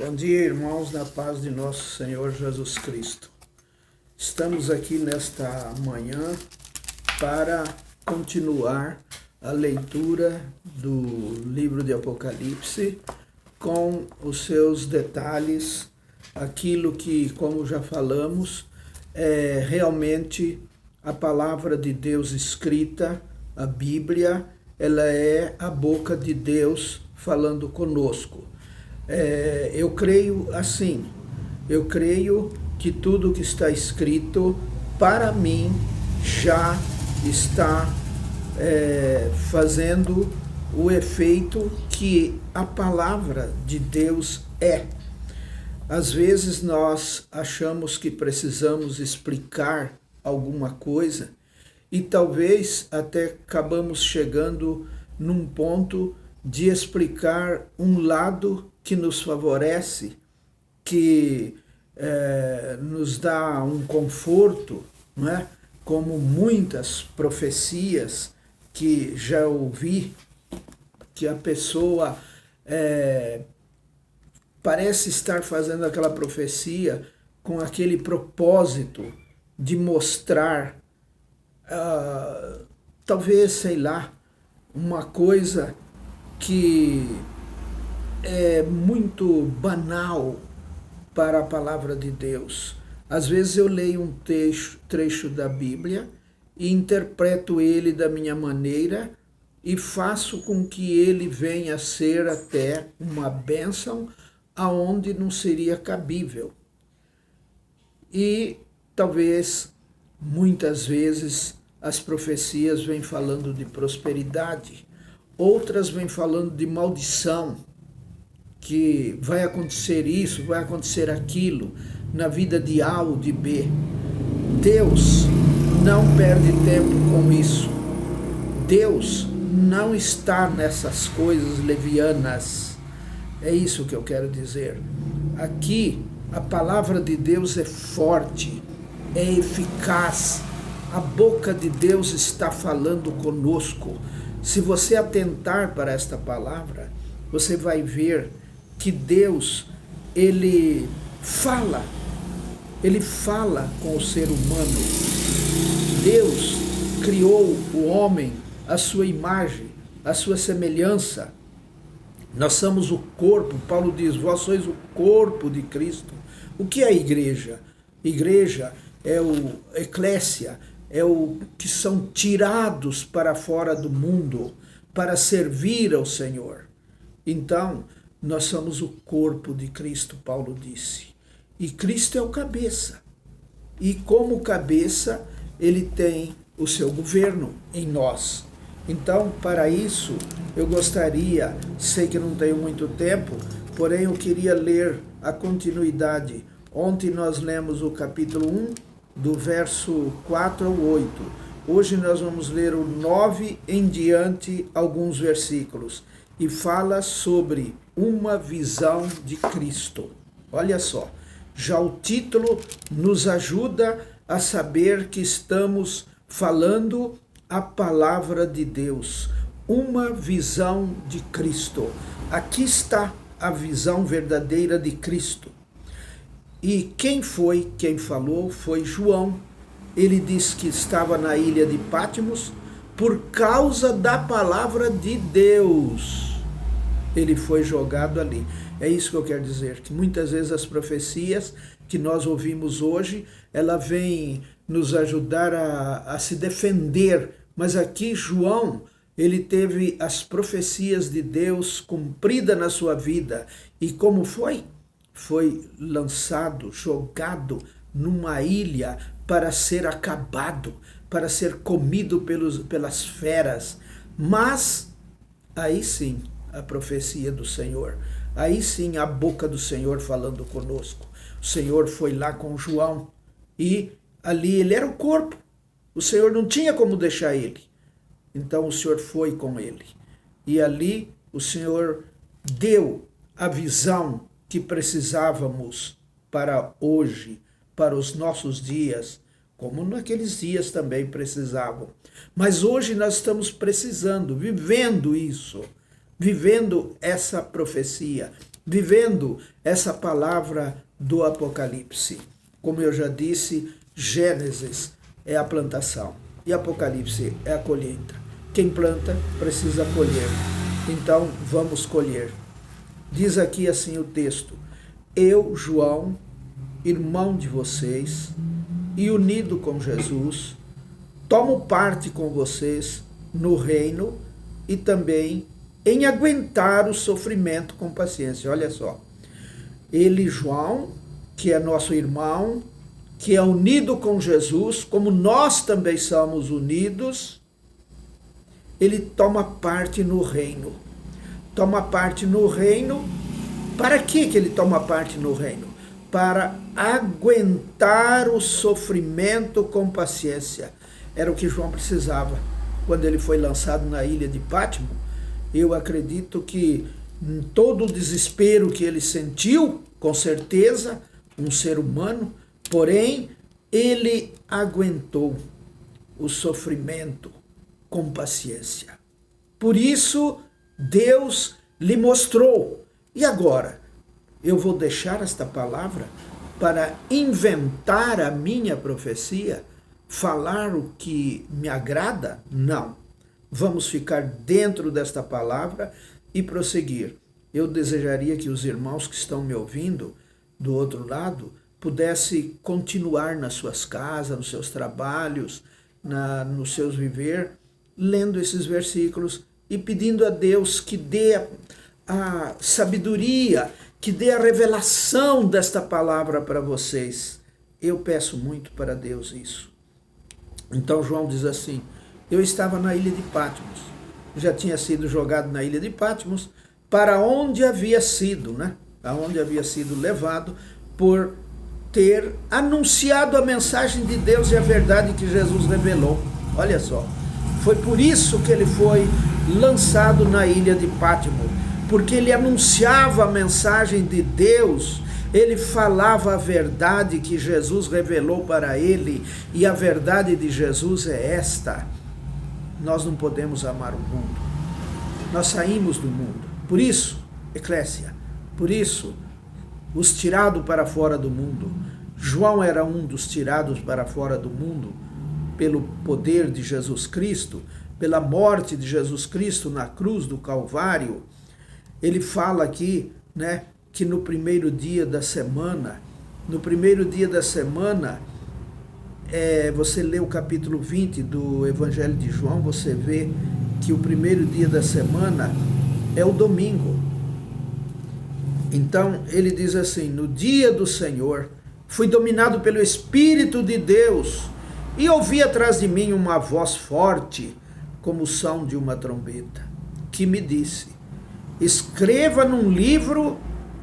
Bom dia, irmãos, na paz de nosso Senhor Jesus Cristo. Estamos aqui nesta manhã para continuar a leitura do livro de Apocalipse com os seus detalhes, aquilo que, como já falamos, é realmente a palavra de Deus escrita, a Bíblia, ela é a boca de Deus falando conosco. Eu creio assim, eu creio que tudo que está escrito, para mim, já está fazendo o efeito que a palavra de Deus é. Às vezes nós achamos que precisamos explicar alguma coisa e talvez até acabamos chegando num ponto de explicar um lado que nos favorece, que nos dá um conforto, não é? Como muitas profecias que já ouvi, que a pessoa parece estar fazendo aquela profecia com aquele propósito de mostrar, talvez, sei lá, uma coisa que é muito banal para a palavra de Deus. Às vezes eu leio um trecho da Bíblia e interpreto ele da minha maneira e faço com que ele venha a ser até uma bênção aonde não seria cabível. E talvez, muitas vezes, as profecias vêm falando de prosperidade, outras vêm falando de maldição, que vai acontecer isso, vai acontecer aquilo, na vida de A ou de B. Deus não perde tempo com isso. Deus não está nessas coisas levianas. É isso que eu quero dizer. Aqui, a palavra de Deus é forte, é eficaz. A boca de Deus está falando conosco. Se você atentar para esta palavra, você vai ver que Deus, Ele fala com o ser humano. Deus criou o homem à sua imagem, à sua semelhança. Nós somos o corpo, Paulo diz, vós sois o corpo de Cristo. O que é a igreja? Igreja é o eclésia, é o que são tirados para fora do mundo, para servir ao Senhor. Então, nós somos o corpo de Cristo, Paulo disse. E Cristo é o cabeça. E como cabeça, ele tem o seu governo em nós. Então, para isso, eu gostaria, sei que não tenho muito tempo, porém eu queria ler a continuidade. Ontem nós lemos o capítulo 1, do verso 4 ao 8. Hoje nós vamos ler o 9 em diante, alguns versículos. E fala sobre uma visão de Cristo. Olha só, já o título nos ajuda a saber que estamos falando a palavra de Deus. Uma visão de Cristo. Aqui está a visão verdadeira de Cristo. E quem falou foi João. Ele disse que estava na ilha de Patmos por causa da palavra de Deus. Ele foi jogado ali. É isso que eu quero dizer, que muitas vezes as profecias que nós ouvimos hoje, ela vem nos ajudar a se defender. Mas aqui João, ele teve as profecias de Deus cumpridas na sua vida. E como foi? Foi lançado, jogado numa ilha para ser acabado, para ser comido pelas feras. Mas, aí sim, a profecia do Senhor. Aí sim, a boca do Senhor falando conosco. O Senhor foi lá com João e ali ele era o corpo. O Senhor não tinha como deixar ele. Então o Senhor foi com ele. E ali o Senhor deu a visão que precisávamos para hoje, para os nossos dias, como naqueles dias também precisavam. Mas hoje nós estamos precisando, vivendo isso, vivendo essa profecia. vivendo essa palavra do Apocalipse. Como eu já disse, Gênesis é a plantação e Apocalipse é a colheita. Quem planta precisa colher. Então vamos colher. Diz aqui assim o texto: eu, João, irmão de vocês e unido com Jesus, tomo parte com vocês no reino e também em aguentar o sofrimento com paciência. Olha só, ele, João, que é nosso irmão, que é unido com Jesus, como nós também somos unidos, ele toma parte no reino. Toma parte no reino. Para que ele toma parte no reino? Para aguentar o sofrimento com paciência. Era o que João precisava. Quando ele foi lançado na ilha de Patmos, eu acredito que em todo o desespero que ele sentiu, com certeza, um ser humano, porém, ele aguentou o sofrimento com paciência. Por isso, Deus lhe mostrou. E agora? Eu vou deixar esta palavra para inventar a minha profecia? Falar o que me agrada? Não. Vamos ficar dentro desta palavra e prosseguir. Eu desejaria que os irmãos que estão me ouvindo do outro lado pudessem continuar nas suas casas, nos seus trabalhos, nos seus viver, lendo esses versículos e pedindo a Deus que dê a sabedoria, que dê a revelação desta palavra para vocês. Eu peço muito para Deus isso. Então João diz assim: eu estava na ilha de Patmos, já tinha sido jogado na ilha de Patmos, para onde havia sido, aonde havia sido levado por ter anunciado a mensagem de Deus e a verdade que Jesus revelou. Olha só, foi por isso que ele foi lançado na ilha de Patmos, porque ele anunciava a mensagem de Deus, ele falava a verdade que Jesus revelou para ele, e a verdade de Jesus é esta: nós não podemos amar o mundo, nós saímos do mundo. Por isso, eclésia, por isso, os tirados para fora do mundo. João era um dos tirados para fora do mundo pelo poder de Jesus Cristo, pela morte de Jesus Cristo na cruz do Calvário. Ele fala aqui, que no primeiro dia da semana, você lê o capítulo 20 do Evangelho de João, você vê que o primeiro dia da semana é o domingo. Então ele diz assim: no dia do Senhor, fui dominado pelo Espírito de Deus e ouvi atrás de mim uma voz forte, como o som de uma trombeta, que me disse: escreva num livro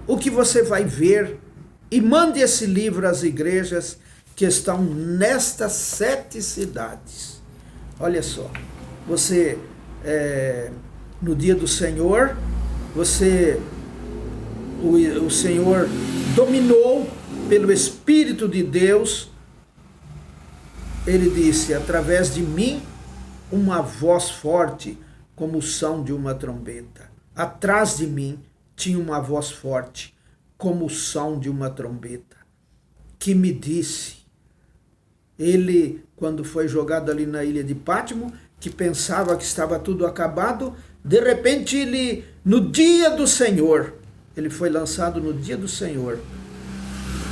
o que você vai ver e mande esse livro às igrejas que estão nestas 7 cidades. Olha só, você, no dia do Senhor, o Senhor dominou pelo Espírito de Deus. Ele disse: através de mim, uma voz forte, como o som de uma trombeta. Atrás de mim tinha uma voz forte, como o som de uma trombeta, que me disse. Ele, quando foi jogado ali na ilha de Patmos, que pensava que estava tudo acabado, de repente no dia do Senhor, ele foi lançado no dia do Senhor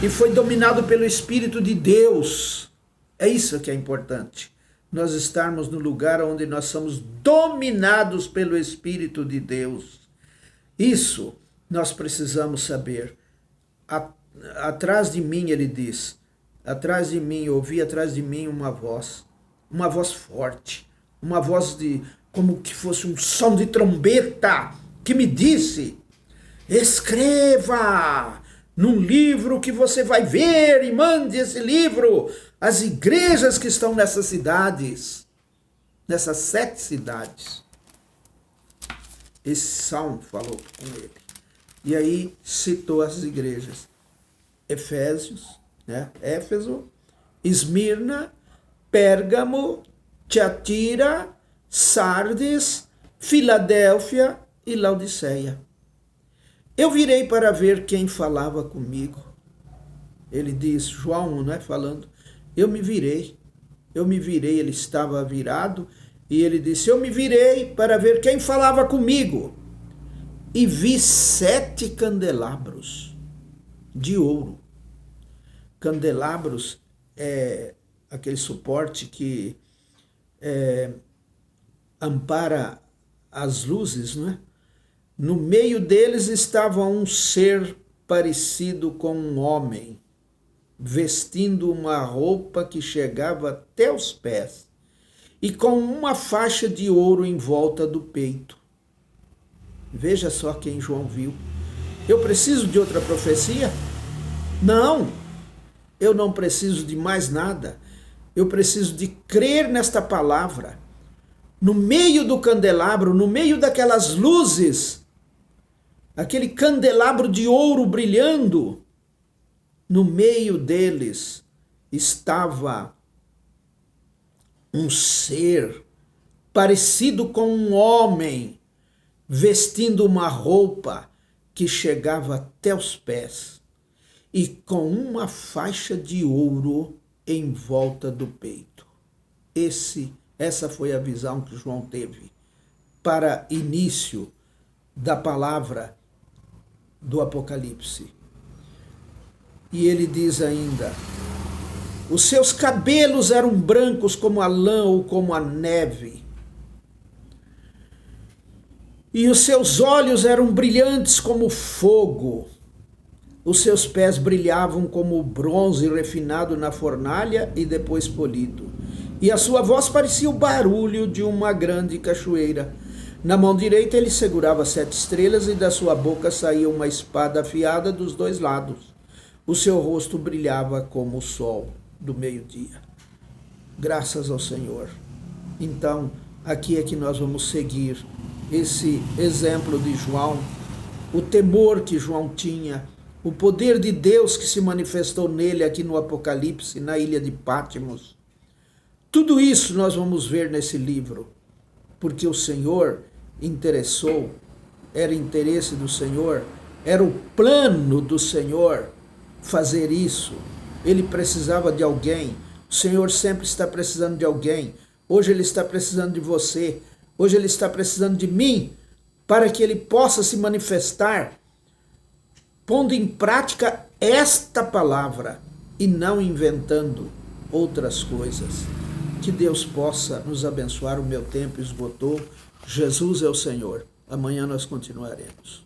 e foi dominado pelo Espírito de Deus. É isso que é importante, nós estarmos no lugar onde nós somos dominados pelo Espírito de Deus. Isso nós precisamos saber. Atrás de mim, ele diz, atrás de mim, ouvi atrás de mim uma voz forte, uma voz como que fosse um som de trombeta, que me disse: escreva num livro que você vai ver e mande esse livro às igrejas que estão nessas cidades, nessas 7 cidades. Esse som falou com ele. E aí citou as igrejas: Éfeso, Esmirna, Pérgamo, Tiatira, Sardes, Filadélfia e Laodiceia. Eu virei para ver quem falava comigo. Ele diz, João, não é falando, eu me virei, ele estava virado, e ele disse, eu me virei para ver quem falava comigo, e vi 7 candelabros de ouro. Candelabros é aquele suporte que ampara as luzes, não é? No meio deles estava um ser parecido com um homem, vestindo uma roupa que chegava até os pés, e com uma faixa de ouro em volta do peito. Veja só quem João viu. Eu preciso de outra profecia? Não, eu não preciso de mais nada. Eu preciso de crer nesta palavra. No meio do candelabro, no meio daquelas luzes, aquele candelabro de ouro brilhando, no meio deles estava um ser parecido com um homem, vestindo uma roupa que chegava até os pés e com uma faixa de ouro em volta do peito. Essa foi a visão que João teve para início da palavra do Apocalipse. E ele diz ainda, os seus cabelos eram brancos como a lã ou como a neve. E os seus olhos eram brilhantes como fogo. Os seus pés brilhavam como o bronze refinado na fornalha e depois polido. E a sua voz parecia o barulho de uma grande cachoeira. Na mão direita ele segurava 7 estrelas e da sua boca saía uma espada afiada dos 2 lados. O seu rosto brilhava como o sol do meio-dia. Graças ao Senhor. Então, aqui é que nós vamos seguir esse exemplo de João, o temor que João tinha, o poder de Deus que se manifestou nele aqui no Apocalipse, na ilha de Patmos. Tudo isso nós vamos ver nesse livro, porque o Senhor interessou, era interesse do Senhor, era o plano do Senhor fazer isso. Ele precisava de alguém. O Senhor sempre está precisando de alguém. Hoje Ele está precisando de você. Hoje Ele está precisando de mim, para que Ele possa se manifestar, pondo em prática esta palavra e não inventando outras coisas. Que Deus possa nos abençoar. O meu tempo esgotou. Jesus é o Senhor. Amanhã nós continuaremos.